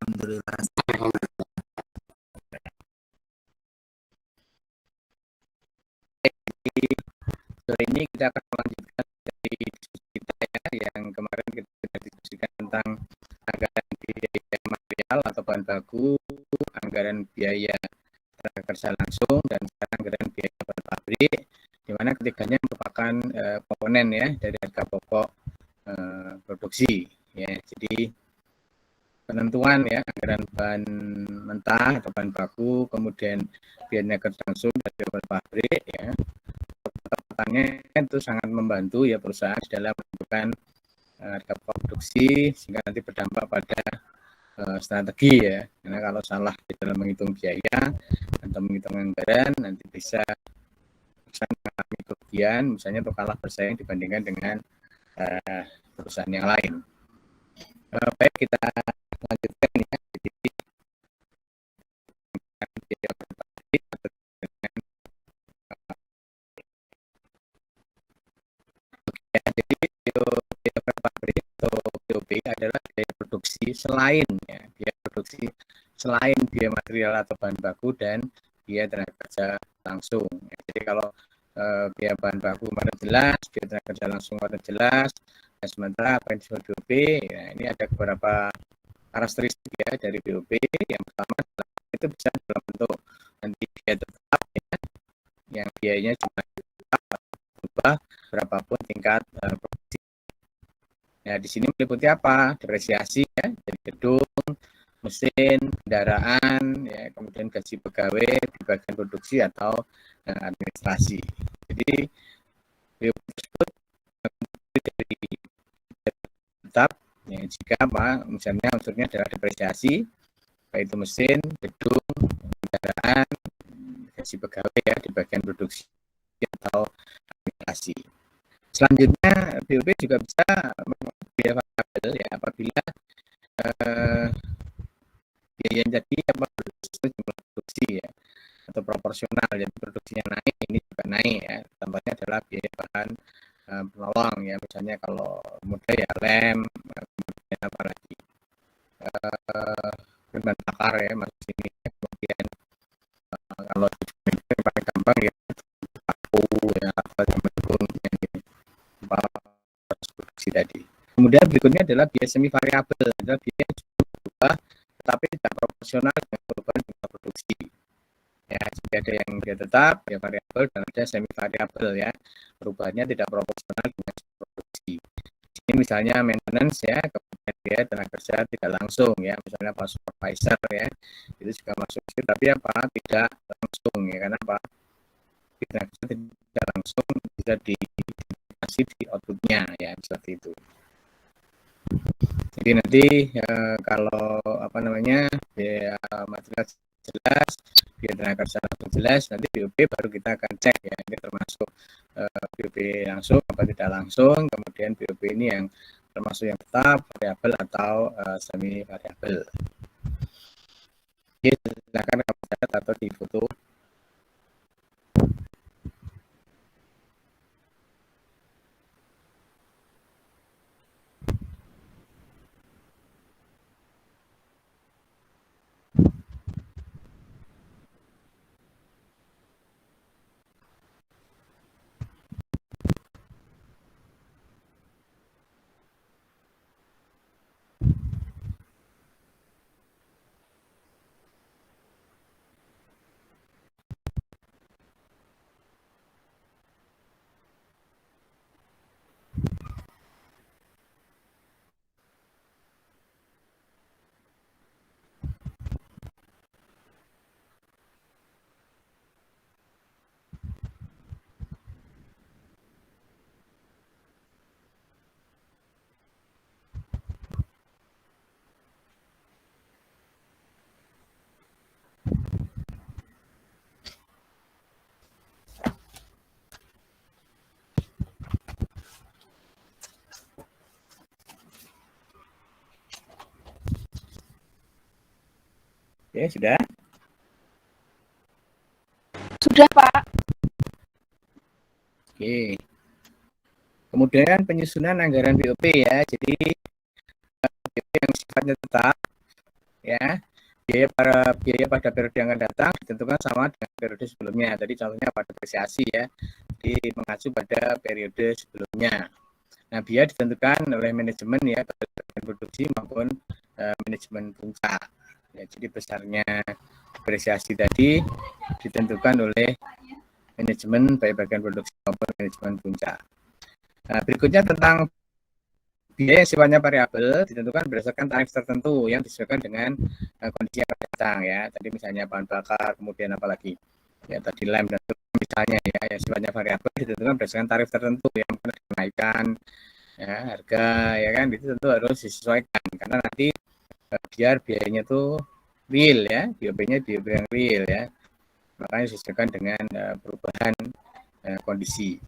Alhamdulillah. Jadi sore ini kita akan melanjutkan dari diskusi kita ya, yang kemarin kita sudah diskusikan tentang anggaran biaya material atau bahan baku, anggaran biaya tenaga kerja langsung, dan sekarang anggaran biaya bahan pabrik, di mana ketiganya merupakan komponen ya dari harga pokok produksi ya. Jadi penentuan ya anggaran bahan mentah atau bahan baku, kemudian biaya kerja langsung dari bahan pabrik ya, ketepatnya itu sangat membantu ya perusahaan dalam menentukan harga produksi, sehingga nanti berdampak pada strategi ya. Karena kalau salah di dalam menghitung biaya atau menghitung anggaran, nanti bisa mengalami kerugian, misalnya untuk kalah bersaing dibandingkan dengan perusahaan yang lain. Baik, kita lanjutkan ya. Jadi biaya pabrik atau BOP adalah biaya produksi selain ya, biaya produksi selain biaya material atau bahan baku dan biaya tenaga kerja langsung. Ya, jadi kalau biaya bahan baku pada jelas, biaya tenaga kerja langsung pada jelas, dan sementara apa yang disebut BOP, ya, ini ada beberapa karakteristik ya dari BOP. Yang pertama itu bisa dalam bentuk nanti biaya tetap ya, yang biayanya cuma tetap berubah berapapun tingkat produksi. Nah, di sini meliputi apa? Depresiasi ya, dari gedung, mesin, kendaraan, ya, kemudian gaji pegawai di bagian produksi atau administrasi. Jadi BOP tersebut dari tetap ya, jika apa misalnya unsurnya adalah depresiasi, baik itu mesin, gedung, kendaraan, gaji pegawai ya di bagian produksi atau administrasi. Selanjutnya BOP juga bisa biaya variabel ya, apabila biaya yang jadi apa jumlah produksi ya, atau proporsional, jadi produksinya naik, ini juga naik ya. Contohnya adalah biaya bahan penolong ya, misalnya kalau mudah ya lem, kemudian apa lagi bahan bakar ya, masuk sini, kemudian kalau di paling gampang ya paku ya, apa yang mendukung yang produksi tadi. Kemudian berikutnya adalah biaya semi variabel, adalah biaya yang berubah tetapi tidak proporsional dengan perubahan jumlah produksi. Ya, jadi ada yang biaya tetap, biaya variabel, dan ada semi variabel ya. Perubahannya tidak proporsional dengan produksi. Ini misalnya maintenance ya, kemudian biaya tenaga kerja tidak langsung ya, misalnya Pak supervisor ya, itu juga masuk sih, tapi apa tidak langsung ya, karena apa tenaga kerja tidak langsung bisa diidentifikasi di outputnya ya, seperti itu. Jadi nanti kalau apa namanya biaya material jelas, biaya tenaga kerja langsung jelas, nanti BOP baru kita akan cek ya, ini termasuk BOP langsung apa tidak langsung, kemudian BOP ini yang termasuk yang tetap, variabel atau semi variabel. Oke, silakan kamu catat atau di foto. Oke, sudah? Sudah, Pak. Oke. Kemudian penyusunan anggaran BOP ya. Jadi BOP yang sifatnya tetap ya. Biaya pada periode yang akan datang ditentukan sama dengan periode sebelumnya. Tadi contohnya pada depresiasi ya, jadi mengacu pada periode sebelumnya. Nah, biaya ditentukan oleh manajemen ya, bagian produksi maupun manajemen puncak. Ya, jadi besarnya depresiasi tadi ditentukan oleh manajemen baik bagian produksi maupun manajemen puncak. Nah, berikutnya tentang biaya yang sifatnya variabel ditentukan berdasarkan tarif tertentu yang disesuaikan dengan kondisi yang akan datang ya. Tadi misalnya bahan bakar, kemudian apalagi ya tadi lem dan misalnya ya yang sifatnya variabel ditentukan berdasarkan tarif tertentu yang pernah dinaikkan ya, harga ya kan itu tentu harus disesuaikan karena nanti biar biayanya tuh real ya, biayanya yang real ya. Makanya disesuaikan dengan perubahan kondisi.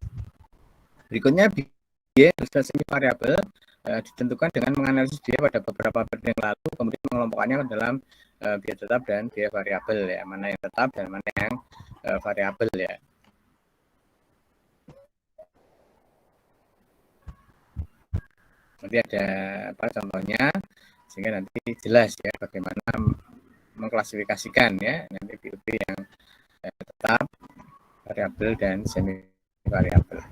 Berikutnya biaya semi variabel ditentukan dengan menganalisis biaya pada beberapa periode yang lalu, kemudian mengelompokkannya ke dalam biaya tetap dan biaya variabel ya, mana yang tetap dan mana yang variabel ya. Nanti ada apa contohnya sehingga nanti jelas ya bagaimana mengklasifikasikan ya nanti BUP yang tetap, variabel dan semi variabel.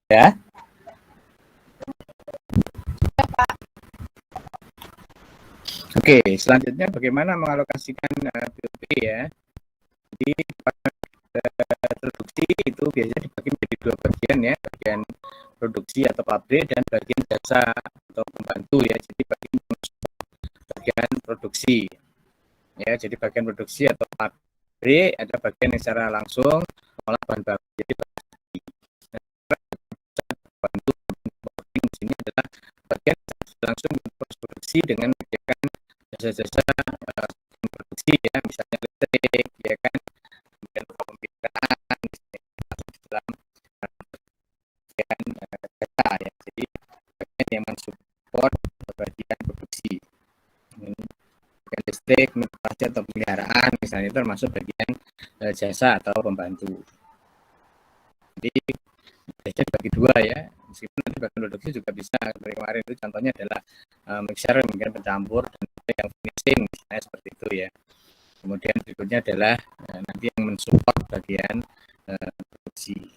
Ya. Oke, selanjutnya bagaimana mengalokasikan BOP ya. Jadi produksi itu biasanya dibagi menjadi dua bagian ya, bagian produksi atau pabrik dan bagian jasa atau pembantu ya. Jadi bagian produksi ya, jadi bagian produksi atau pabrik ada bagian yang secara langsung olah bahan baku. Jadi pembantu di sini adalah bagian langsung produksi dengan menyediakan jasa-jasa produksi ya, misalnya listrik ya kan, kemudian pembiayaan dalam bagian jasa ya, jadi bagian yang mensupport bagian produksi, bagian listrik, operasi atau pemeliharaan misalnya itu termasuk bagian jasa atau pembantu. Jadi biasanya dibagi dua ya, meskipun nanti bagian produksi juga bisa, seperti kemarin itu contohnya adalah mixer, mungkin pencampur dan yang finishing misalnya seperti itu ya. berikutnya adalah nanti yang mensupport bagian produksi.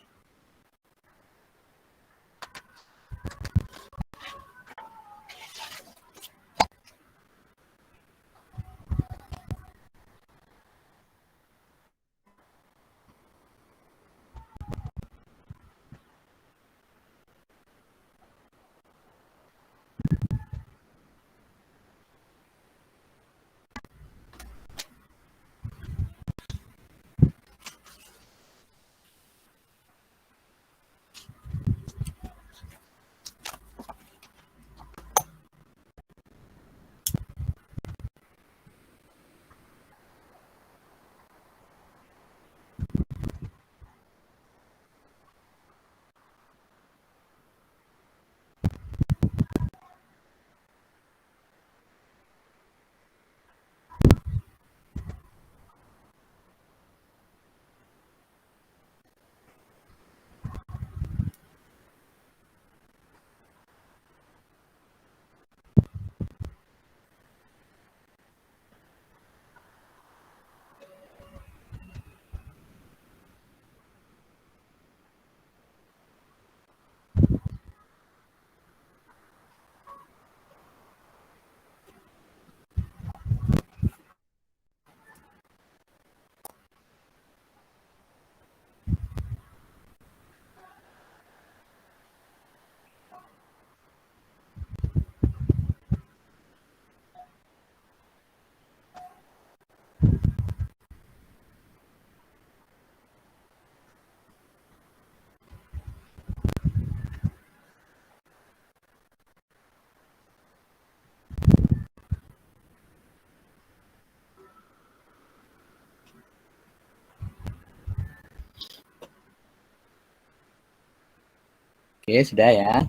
Oke, sudah ya.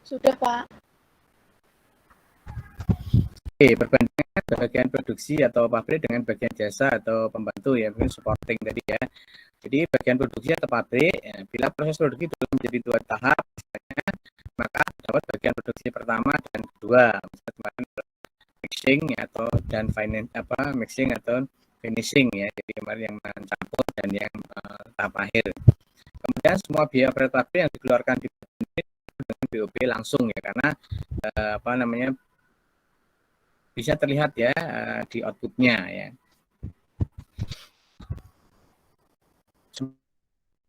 Sudah, Pak. Oke, perbandingan bagian produksi atau pabrik dengan bagian jasa atau pembantu ya, mungkin supporting tadi ya. Jadi bagian produksi atau pabrik, ya, bila proses produksi belum menjadi 2 tahap, misalnya, maka dapat bagian produksi pertama dan kedua, misalnya kemarin mixing atau dan mixing atau finishing ya. Jadi kemarin yang mencampur dan yang tahap akhir. Kemudian semua biaya operator pabrik yang dikeluarkan di dengan BOP langsung ya, karena bisa terlihat ya di outputnya ya.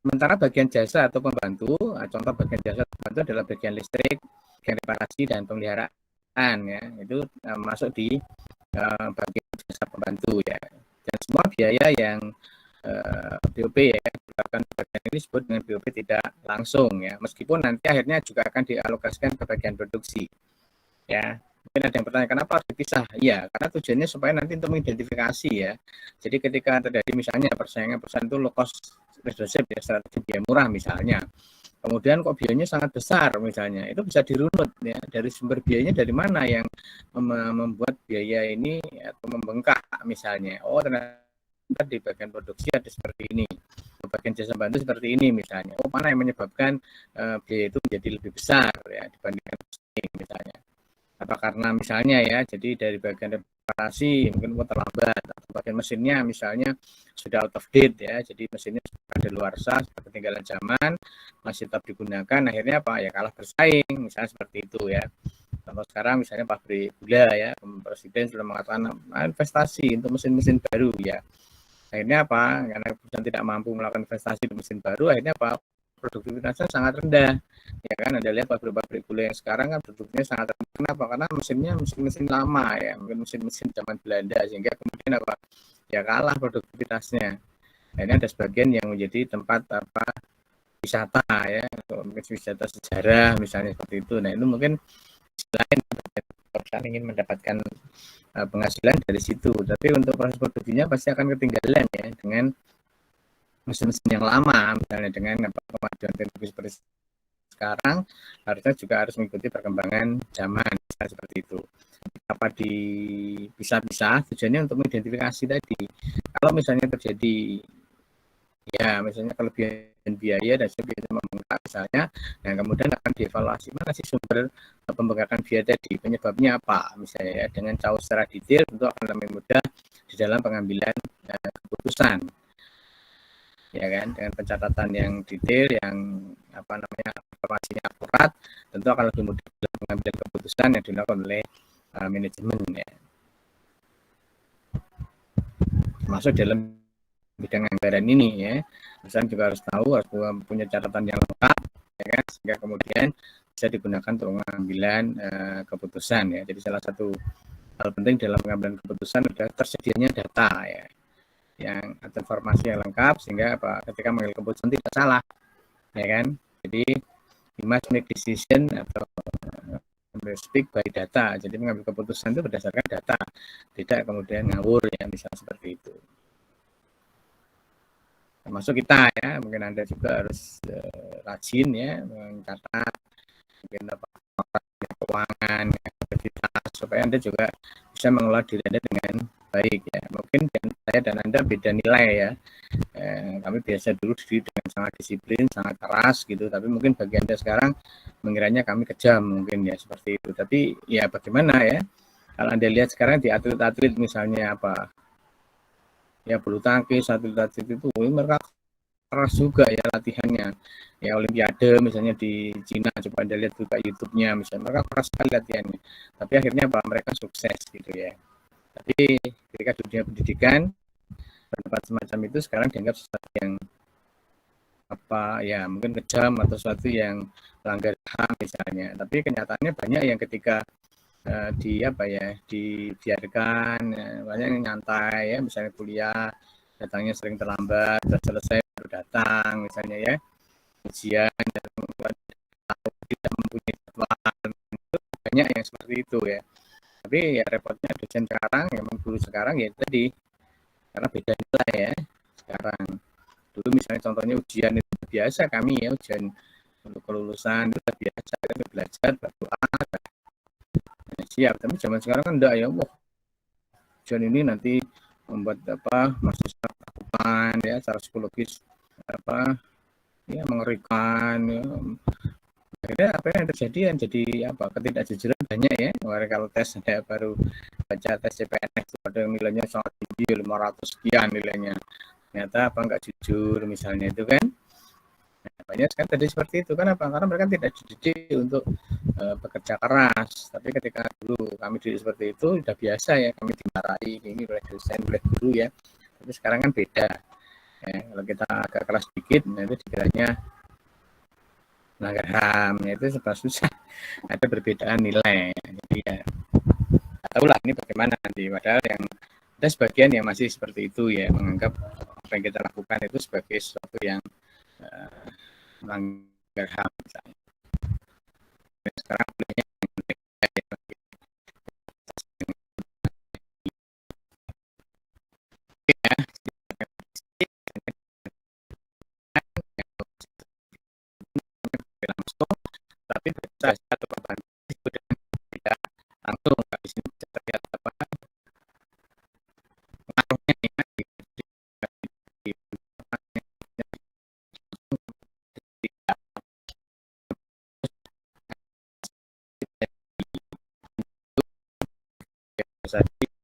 Sementara bagian jasa atau pembantu, contoh bagian jasa atau pembantu adalah bagian listrik, bagian reparasi dan pemeliharaan ya, itu masuk di bagian jasa pembantu ya. Dan semua biaya yang BOP ya, dikeluarkan bagian ini disebut dengan BOP tidak langsung ya, meskipun nanti akhirnya juga akan dialokasikan ke bagian produksi ya. Mungkin ada yang bertanya kenapa harus dipisah? Ya, karena tujuannya supaya nanti untuk mengidentifikasi ya. Jadi ketika terjadi misalnya persaingan perusahaan itu low cost leadership ya, strategi biaya murah misalnya. Kemudian kok biayanya sangat besar misalnya, itu bisa dirunut ya, dari sumber biayanya dari mana yang membuat biaya ini atau membengkak misalnya. Oh, ternyata di bagian produksi ada seperti ini, di bagian jasa bantu seperti ini misalnya. Oh, mana yang menyebabkan biaya itu menjadi lebih besar ya dibandingkan ini misalnya. Apa karena misalnya ya, jadi dari bagian reparasi mungkin terlambat, atau bagian mesinnya misalnya sudah out of date ya, jadi mesinnya sudah daluarsa, sudah ketinggalan zaman, masih tetap digunakan, akhirnya apa ya, kalah bersaing misalnya seperti itu ya. Contoh sekarang misalnya pabrik gula ya, Presiden sudah mengatakan investasi untuk mesin-mesin baru ya. Akhirnya apa, karena perusahaan tidak mampu melakukan investasi di mesin baru, akhirnya apa, produktivitasnya sangat rendah ya kan. Anda lihat pabrik-pabrik gula yang sekarang kan produknya sangat rendah. Kenapa? Karena mesinnya mesin-mesin lama ya, mungkin mesin-mesin zaman Belanda, sehingga kemudian apa ya, kalah produktivitasnya. Ini ada sebagian yang menjadi tempat wisata ya, mungkin wisata sejarah misalnya seperti itu. Nah itu mungkin selain perusahaan ingin mendapatkan penghasilan dari situ, tapi untuk proses produksinya pasti akan ketinggalan ya dengan mesin-mesin yang lama, misalnya dengan kemajuan teknologi seperti sekarang, harusnya juga harus mengikuti perkembangan zaman seperti itu. Apa dipisah-pisah tujuannya untuk mengidentifikasi tadi. Kalau misalnya terjadi ya misalnya kelebihan biaya dan biaya membengkak misalnya, nah kemudian akan dievaluasi mana sih sumber pembengkakan biaya tadi, penyebabnya apa misalnya ya, dengan tahu secara detail tentu akan lebih mudah di dalam pengambilan keputusan, ya kan, dengan pencatatan yang detail, yang informasinya akurat, tentu akan lebih mudah dalam pengambilan keputusan yang dilakukan oleh manajemen ya. Termasuk dalam bidang anggaran ini ya, misalnya juga harus tahu, harus punya catatan yang lengkap ya kan, sehingga kemudian bisa digunakan untuk pengambilan keputusan ya. Jadi salah satu hal penting dalam pengambilan keputusan adalah tersedianya data ya, yang atau informasi yang lengkap, sehingga ketika mengambil keputusan tidak salah ya kan. Jadi we must make decision atau speak by data. Jadi mengambil keputusan itu berdasarkan data, tidak kemudian ngawur ya, misalnya seperti itu. Termasuk kita ya, mungkin Anda juga harus rajin ya mencatat mungkin keuangan, aktivitas, supaya Anda juga bisa mengelola diri Anda dengan baik ya. Mungkin saya dan Anda beda nilai ya. Kami biasa dulu dengan sangat disiplin, sangat keras gitu, tapi mungkin bagi Anda sekarang mengiranya kami kejam mungkin ya, seperti itu. Tapi ya bagaimana ya, kalau Anda lihat sekarang di atlet-atlet misalnya ya bulu tangkis, atlet-atlet itu mereka keras juga ya latihannya ya, olimpiade misalnya di Cina, coba Anda lihat juga YouTube-nya misalnya, mereka keras sekali latihannya, tapi akhirnya mereka sukses gitu ya. Tapi ketika dunia pendidikan, pendapat semacam itu sekarang dianggap sesuatu yang ya mungkin kejam atau sesuatu yang melanggar HAM misalnya. Tapi kenyataannya banyak yang ketika dibiarkan banyak yang nyantai ya, misalnya kuliah datangnya sering terlambat, sudah selesai baru datang misalnya ya, ujian tidak mempunyai jadwal, banyak yang seperti itu ya. Tapi ya repotnya dosen sekarang, memang guru sekarang ya tadi, karena beda nilai ya sekarang. Dulu misalnya contohnya ujian itu biasa, kami ya ujian untuk kelulusan itu biasa, kita belajar berdoa siap. Tapi zaman sekarang kan enggak ya, ujian ini nanti membuat mahasiswa takutan ya, secara psikologis ya mengerikan ya. Akhirnya apa yang terjadi, jadi ketidakjujuran banyak ya. Kemarin kalau tes saya baru baca tes CPNS itu ada nilainya sangat tinggi, 500 sekian nilainya, ternyata enggak jujur misalnya itu kan. Nah, banyak kan tadi seperti itu kan, karena mereka tidak dididik untuk bekerja keras. Tapi ketika dulu kami dididik seperti itu sudah biasa ya, kami dimarahi ini oleh dosen, oleh guru ya. Tapi sekarang kan beda ya, kalau kita agak keras sedikit nah itu dikiranya melanggar HAM ya, itu susah ada perbedaan nilai. Jadi ya tahulah ini bagaimana nanti, padahal yang ada sebagian yang masih seperti itu ya, menganggap apa yang kita lakukan itu sebagai sesuatu yang melanggar HAM misalnya. Sekarang langsung, tapi bisa satu korban itu dan tidak langsung nggak di sini bisa terlihat pengaruhnya ya,